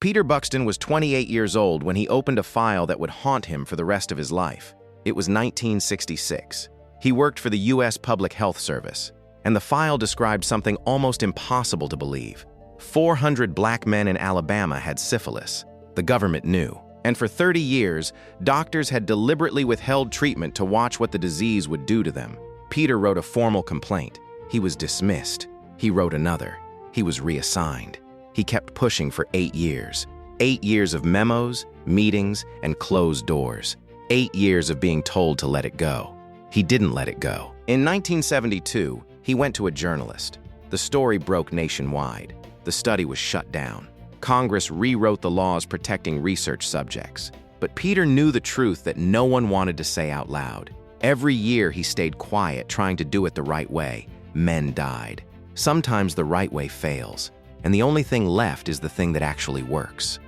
Peter Buxton was 28 years old when he opened a file that would haunt him for the rest of his life. It was 1966. He worked for the U.S. Public Health Service, and the file described something almost impossible to believe. 400 black men in Alabama had syphilis. The government knew. And for 30 years, doctors had deliberately withheld treatment to watch what the disease would do to them. Peter wrote a formal complaint. He was dismissed. He wrote another. He was reassigned. He kept pushing for 8 years. 8 years of memos, meetings, and closed doors. 8 years of being told to let it go. He didn't let it go. In 1972, he went to a journalist. The story broke nationwide. The study was shut down. Congress rewrote the laws protecting research subjects. But Peter knew the truth that no one wanted to say out loud. Every year he stayed quiet, trying to do it the right way. Men died. Sometimes the right way fails, and the only thing left is the thing that actually works.